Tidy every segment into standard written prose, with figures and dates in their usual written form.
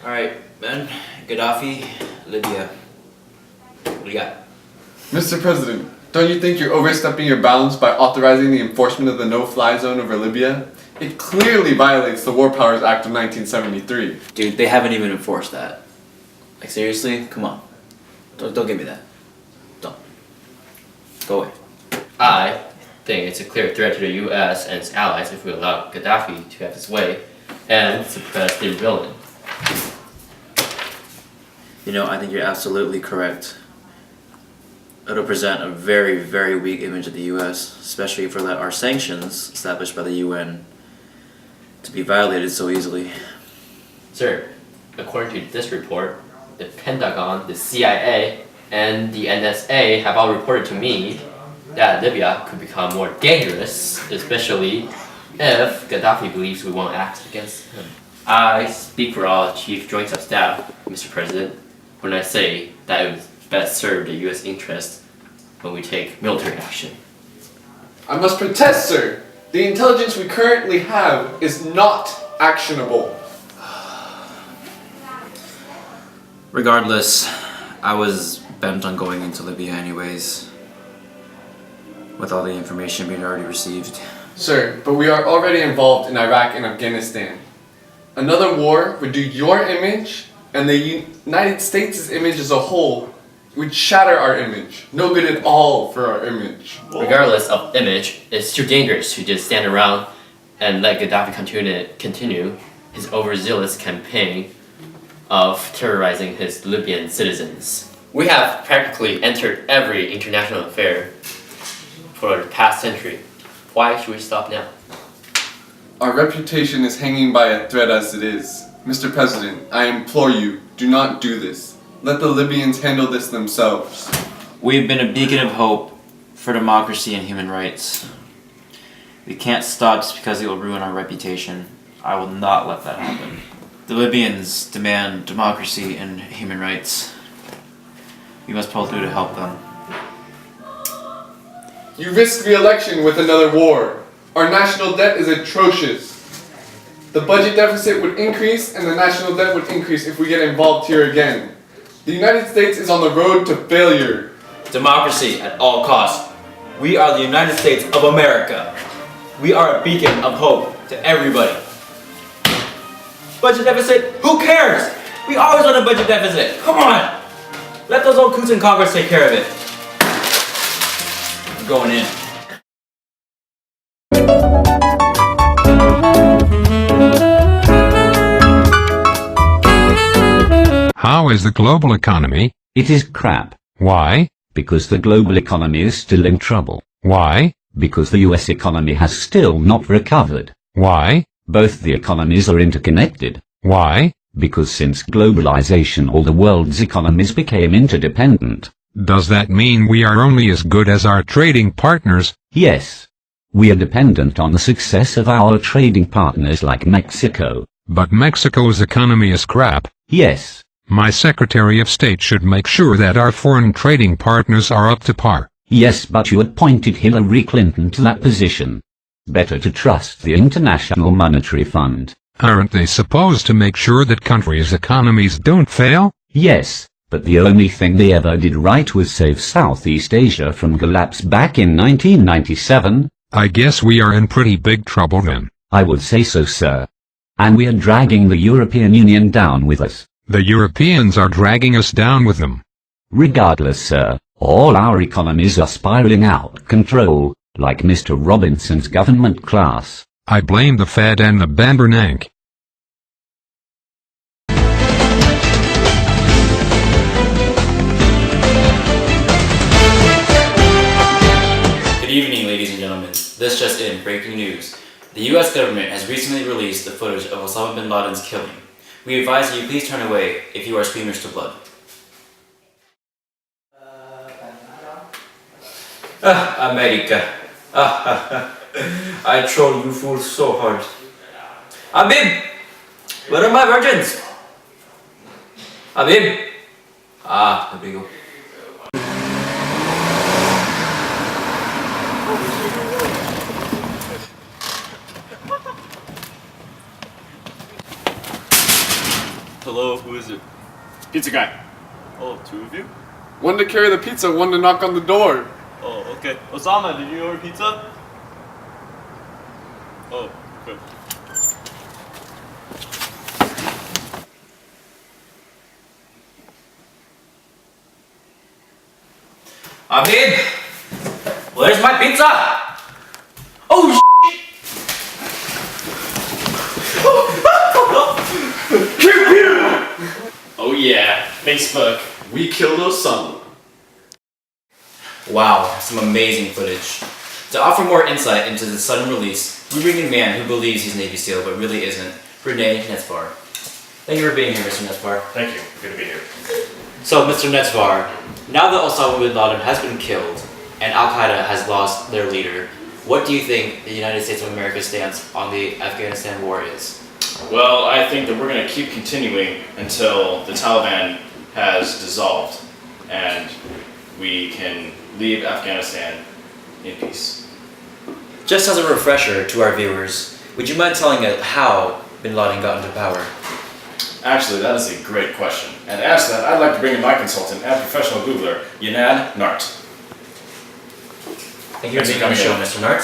Alright, Ben, Gaddafi, Libya. What do you got? Mr. President, don't you think you're overstepping your bounds by authorizing the enforcement of the no-fly zone over Libya? It clearly violates the War Powers Act of 1973. Dude, they haven't even enforced that. Like, seriously? Come on. Don't give me that. Don't. Go away. I think it's a clear threat to the US and its allies if we allow Gaddafi to have his way and suppress the rebellion. You know, I think you're absolutely correct. It'll present a very, very weak image of the US, especially for our sanctions established by the UN to be violated so easily. Sir, according to this report, the Pentagon, the CIA, and the NSA have all reported to me that Libya could become more dangerous, especially if Gaddafi believes we won't act against him. I speak for all Chief Joint of Staff, Mr. President, when I say that it would best serve the US interest when we take military action. I must protest, sir. The intelligence we currently have is not actionable. Regardless, I was bent on going into Libya anyways, with all the information we'd already received. Sir, but we are already involved in Iraq and Afghanistan. Another war would do your image and the United States' image as a whole would shatter our image. No good at all for our image. Regardless of image, it's too dangerous to just stand around and let Gaddafi continue his overzealous campaign of terrorizing his Libyan citizens. We have practically entered every international affair for the past century. Why should we stop now? Our reputation is hanging by a thread as it is. Mr. President, I implore you, do not do this. Let the Libyans handle this themselves. We've been a beacon of hope for democracy and human rights. We can't stop just because it will ruin our reputation. I will not let that happen. The Libyans demand democracy and human rights. We must pull through to help them. You risk re-election with another war. Our national debt is atrocious. The budget deficit would increase and the national debt would increase if we get involved here again. The United States is on the road to failure. Democracy at all costs. We are the United States of America. We are a beacon of hope to everybody. Budget deficit? Who cares? We always run a budget deficit. Come on! Let those old coots in Congress take care of it. I'm going in. How is the global economy? It is crap. Why? Because the global economy is still in trouble. Why? Because the US economy has still not recovered. Why? Both the economies are interconnected. Why? Because since globalization all the world's economies became interdependent. Does that mean we are only as good as our trading partners? Yes. We are dependent on the success of our trading partners like Mexico. But Mexico's economy is crap. Yes. My Secretary of State should make sure that our foreign trading partners are up to par. Yes, but you appointed Hillary Clinton to that position. Better to trust the International Monetary Fund. Aren't they supposed to make sure that countries' economies don't fail? Yes, but the only thing they ever did right was save Southeast Asia from collapse back in 1997. I guess we are in pretty big trouble then. I would say so, sir. And we are dragging the European Union down with us. The Europeans are dragging us down with them. Regardless, sir, all our economies are spiraling out of control, like Mr. Robinson's government class. I blame the Fed and the Bambernack. Good evening, ladies and gentlemen. This just in, breaking news. The US government has recently released the footage of Osama Bin Laden's killing. We advise that you please turn away if you are squeamish to blood. America. I troll you fools so hard. Abib! Where are my virgins? Abib! Ah, there we go. hello, who is it? Pizza guy. Oh, two of you? One to carry the pizza, one to knock on the door. Oh, okay. Osama, did you order pizza? Oh, good. Abid, where's my pizza? Oh, Oh yeah, Facebook. We killed Osama. wow, some amazing footage. To offer more insight into the sudden release, we bring in a man who believes he's Navy SEAL but really isn't, Renee Netzvar. Thank you for being here, Mr. Netzvar. Thank you. Good to be here. So, Mr. Netzvar, now that Osama Bin Laden has been killed and Al Qaeda has lost their leader, what do you think the United States of America's stance on the Afghanistan war is? Well, I think that we're going to keep continuing until the Taliban has dissolved and we can leave Afghanistan in peace. Just as a refresher to our viewers, would you mind telling us how Bin Laden got into power? Actually, that is a great question. And to ask that, I'd like to bring in my consultant and professional Googler, Yanad Nart. Thank you for being on the show, Mr. Nart.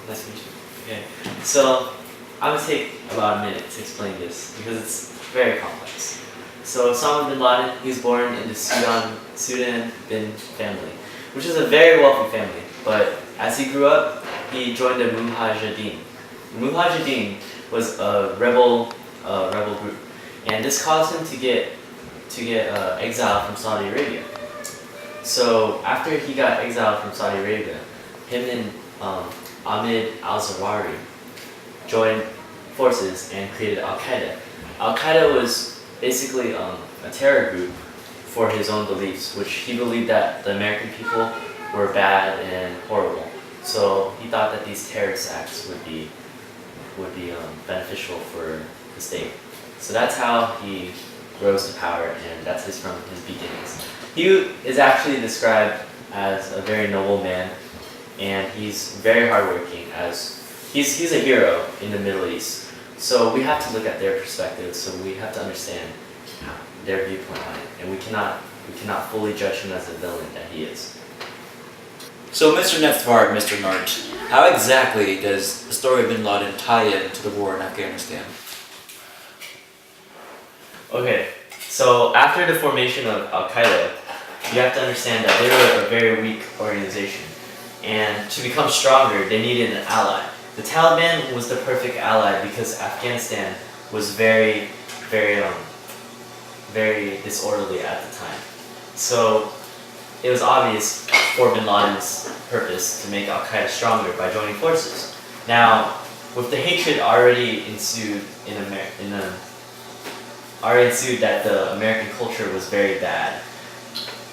Nice to meet you. Okay, so I'm gonna take about a minute to explain this because it's very complex. So Osama bin Laden, he was born in the Sudan bin family, which is a very wealthy family. But as he grew up, he joined the Mujahideen. The Mujahideen was a rebel group, and this caused him to get exiled from Saudi Arabia. So after he got exiled from Saudi Arabia, him and Ahmed al-Zawahiri joined forces and created Al Qaeda. Al Qaeda was basically a terror group for his own beliefs, which he believed that the American people were bad and horrible. So he thought that these terrorist acts would be beneficial for the state. So that's how he rose to power, and that's from his beginnings. He is actually described as a very noble man, and he's very hardworking. He's a hero in the Middle East. So we have to look at their perspective. So we have to understand their viewpoint on it, and we cannot fully judge him as a villain that he is. So, Mr. Netzvar, Mr. Nart, how exactly does the story of Bin Laden tie in to the war in Afghanistan? Okay, so after the formation of Al Qaeda, you have to understand that they were a very weak organization, and to become stronger, they needed an ally. The Taliban was the perfect ally because Afghanistan was very disorderly at the time. So it was obvious for Bin Laden's purpose to make Al Qaeda stronger by joining forces. Now, with the hatred already ensued that the American culture was very bad,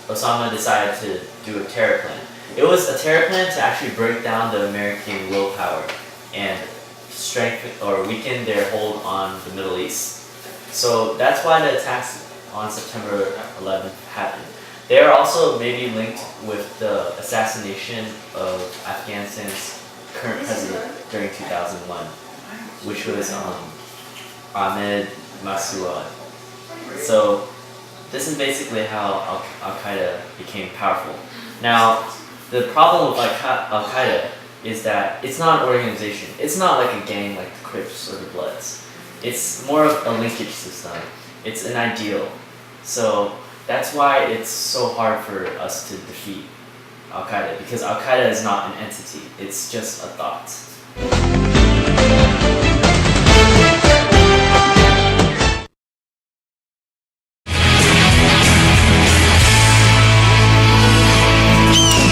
Osama decided to do a terror plan. It was a terror plan to actually break down the American willpower and strengthen or weaken their hold on the Middle East. So that's why the attacks on September 11th happened. They are also maybe linked with the assassination of Afghanistan's current president during 2001, which was Ahmed Massoud. So this is basically how Al Qaeda became powerful. Now, the problem with Al Qaeda is that it's not an organization. It's not like a gang like the Crips or the Bloods. It's more of a linkage system. It's an ideal. So that's why it's so hard for us to defeat Al Qaeda, because Al Qaeda is not an entity. It's just a thought.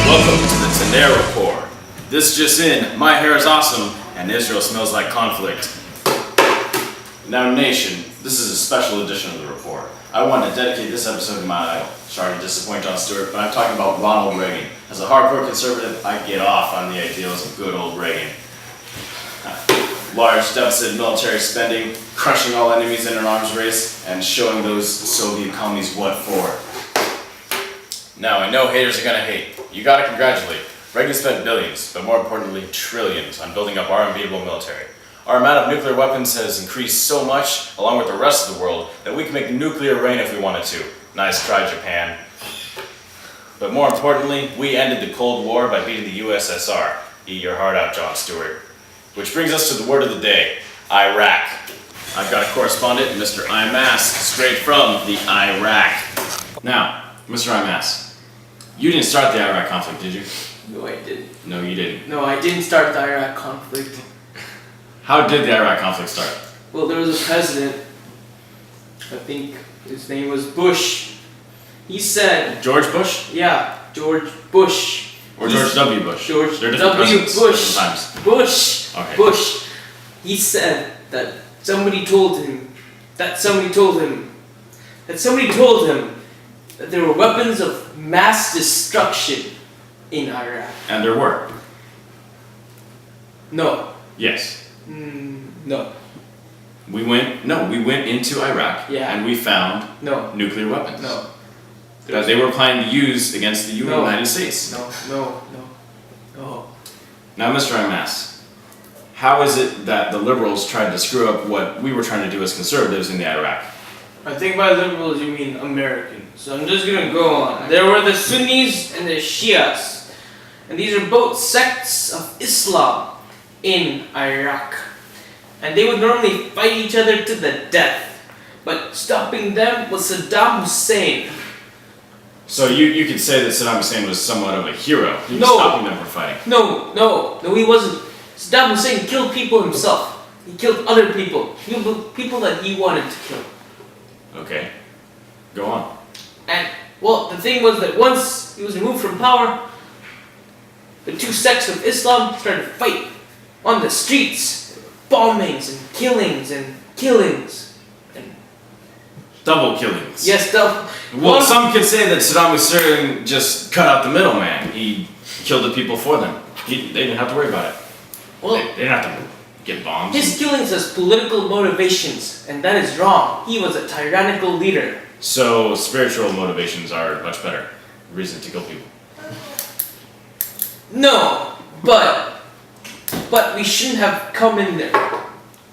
Welcome to the Tran Report. This just in, my hair is awesome and Israel smells like conflict. Now nation, this is a special edition of the report. I want to dedicate this episode to my idol. Sorry to disappoint Jon Stewart, but I'm talking about Ronald Reagan. As a hardcore conservative, I get off on the ideals of good old Reagan. Large deficit military spending, crushing all enemies in an arms race, and showing those Soviet commies what for. Now, I know haters are gonna hate. You gotta congratulate. Reagan spent billions, but more importantly, trillions on building up our unbeatable military. Our amount of nuclear weapons has increased so much, along with the rest of the world, that we can make nuclear rain if we wanted to. Nice try, Japan. But more importantly, we ended the Cold War by beating the USSR. Eat your heart out, Jon Stewart. Which brings us to the word of the day, Iraq. I've got a correspondent, Mr. Imask, straight from the Iraq. Now, Mr. Imask, you didn't start the Iraq conflict, did you? No, I didn't. No, you didn't. No, I didn't start the Iraq conflict. How did the Iraq conflict start? Well, there was a president, I think his name was Bush. He said, George Bush? yeah, George Bush. Or George W. Bush? George They're different W. presidents, Bush. different times. Bush. Okay. Bush. He said that somebody told him that there were weapons of mass destruction in Iraq. And there were. No. Yes. No. We went into Iraq Yeah. and we found No. nuclear weapons. No. That they were planning to use against the No. United States. No. Now, Mr. Imask, how is it that the liberals tried to screw up what we were trying to do as conservatives in the Iraq? I think by liberals you mean Americans. So I'm just gonna go on. There were the Sunnis and the Shias. And these are both sects of Islam in Iraq. And they would normally fight each other to the death. But stopping them was Saddam Hussein. So you could say that Saddam Hussein was somewhat of a hero. He was No. stopping them from fighting. No, he wasn't. Saddam Hussein killed people himself. He killed other people. People that he wanted to kill. Okay. Go on. And, well, the thing was that once he was removed from power, the two sects of Islam started to fight on the streets. Bombings and killings. And Double killings. yes, stuff. Well, some could say that Saddam Hussein just cut out the middleman. He killed the people for them. They didn't have to worry about it. Well, They didn't have to get bombs. his killings has political motivations, and that is wrong. He was a tyrannical leader. So spiritual motivations are much better reason to kill people. No, but we shouldn't have come in there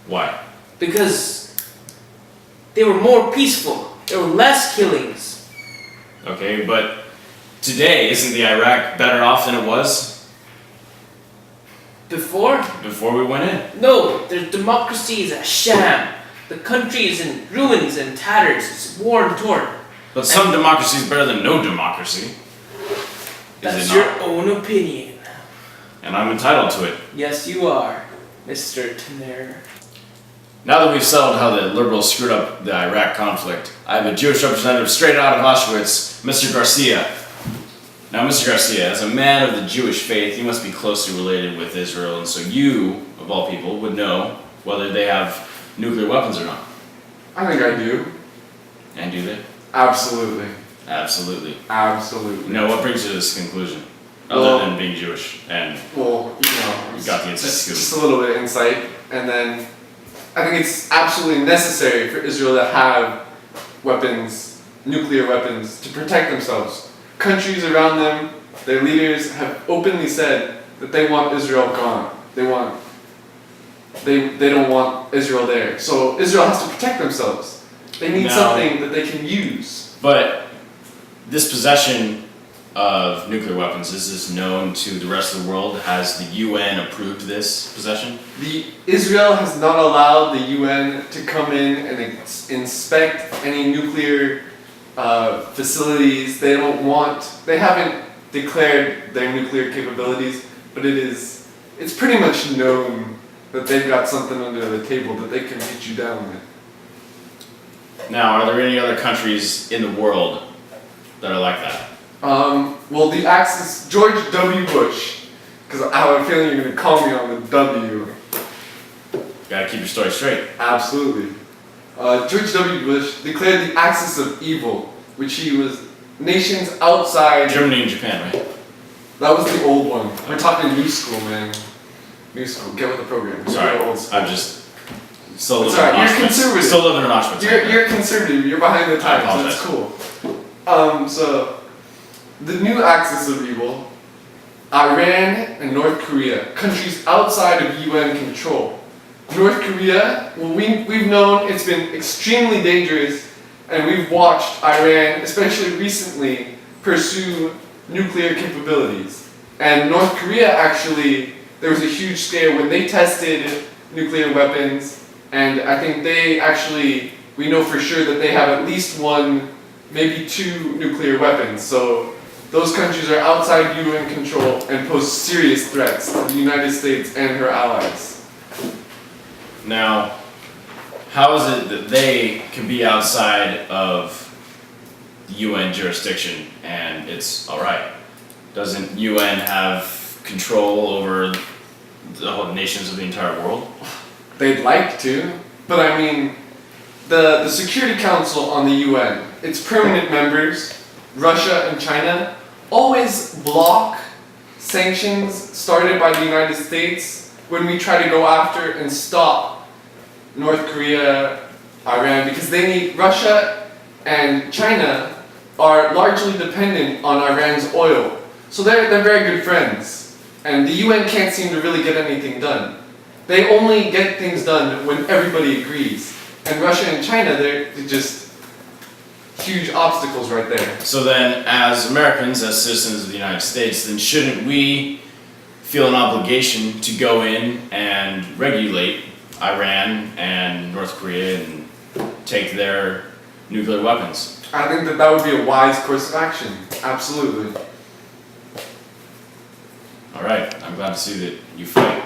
Why? because they were more peaceful. There were less killings. Okay, but today isn't the Iraq better off than it was Before? before we went in? No, their democracy is a sham. The country is in ruins and tatters. It's war and torn. But some democracy is better than no democracy. That's Is it your not? own opinion. And I'm entitled to it. Yes, you are, Mr. Tanner. Now that we've settled how the liberals screwed up the Iraq conflict, I have a Jewish representative straight out of Auschwitz, Mr. Garcia. Now, Mr. Garcia, as a man of the Jewish faith, you must be closely related with Israel, and so you, of all people, would know whether they have nuclear weapons or not. I think I do. And do they? Absolutely. Absolutely. Absolutely. Now, what brings you to this conclusion? Other Well- than being Jewish and Well, you got the inside just, scoop. just a little bit of insight, and then I think it's absolutely necessary for Israel to have weapons, nuclear weapons, to protect themselves. Countries around them, their leaders have openly said that they want Israel gone. They don't want Israel there. So Israel has to protect themselves. They need Now- something that they can use. But this possession of nuclear weapons, is this known to the rest of the world? Has the UN approved this possession? Israel has not allowed the UN to come in and inspect any nuclear facilities. They haven't declared their nuclear capabilities, but it's pretty much known that they've got something under the table that they can hit you down with. Now, are there any other countries in the world that are like that? Well, the Axis, George W. Bush, because I have a feeling you're going to call me on the W. Gotta keep your story straight. Absolutely. George W. Bush declared the axis of evil, which he was nations outside. Germany and Japan, right? That was the old one. We're talking new school, man. New school. Get with the program. Sorry, Old school. I'm just still It's living in alright, you're Auschwitz. conservative. Still living in Auschwitz. You're conservative. You're behind the times. That's cool. So the new axis of evil, Iran and North Korea, countries outside of UN control, North Korea, well, we've known it's been extremely dangerous, and we've watched Iran, especially recently, pursue nuclear capabilities. And North Korea actually, there was a huge scare when they tested nuclear weapons, and I think they actually, we know for sure that they have at least one, maybe two nuclear weapons. So those countries are outside UN control and pose serious threats to the United States and her allies. Now, how is it that they can be outside of UN jurisdiction and it's alright? Doesn't UN have control over the whole nations of the entire world? They'd like to, but I mean, the Security Council on the UN, its permanent members, Russia and China, always block sanctions started by the United States when we try to go after and stop North Korea, Iran, because they need, Russia and China are largely dependent on Iran's oil. So they're very good friends. And the UN can't seem to really get anything done. They only get things done when everybody agrees. And Russia and China, they're just huge obstacles right there. So then, as Americans, as citizens of the United States, then shouldn't we feel an obligation to go in and regulate Iran and North Korea and take their nuclear weapons? I think that would be a wise course of action. Absolutely. Alright, I'm glad to see that you fight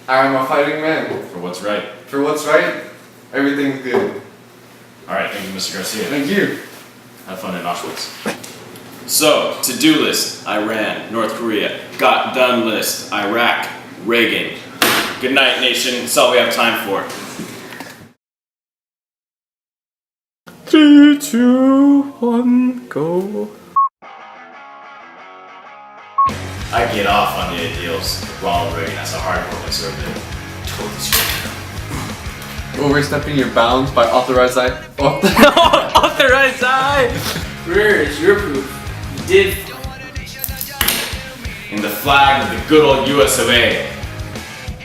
I'm a fighting man. for what's right. For what's right, everything's good. Alright, thank you, Mr. Garcia. Thank you. Have fun in Auschwitz. So, to-do list, Iran, North Korea. Got done list, Iraq, Reagan. Good night, nation. That's all we have time for. 3, 2, 1, go. I get off on the ideals of Ronald Reagan as a hardcore conservative. Totally screwed. Overstepping your bounds by authorizing. Authorized eye! Where is your proof? You did. In the flag of the good old US of A.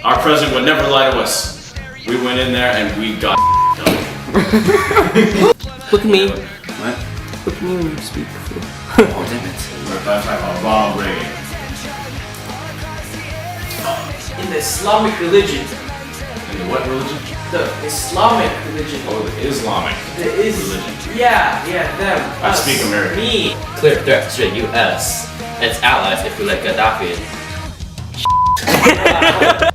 Our president would never lie to us. We went in there and we got done. Look at me. What? Look at me when you speak. Oh, damn it. We're talking about Ronald Reagan. In the Islamic religion. In the what religion? The Islamic religion. Oh, the Islamic religion. Yeah, them. I us, speak American. Me. Clear threat to the US and its allies if we let Gaddafi in.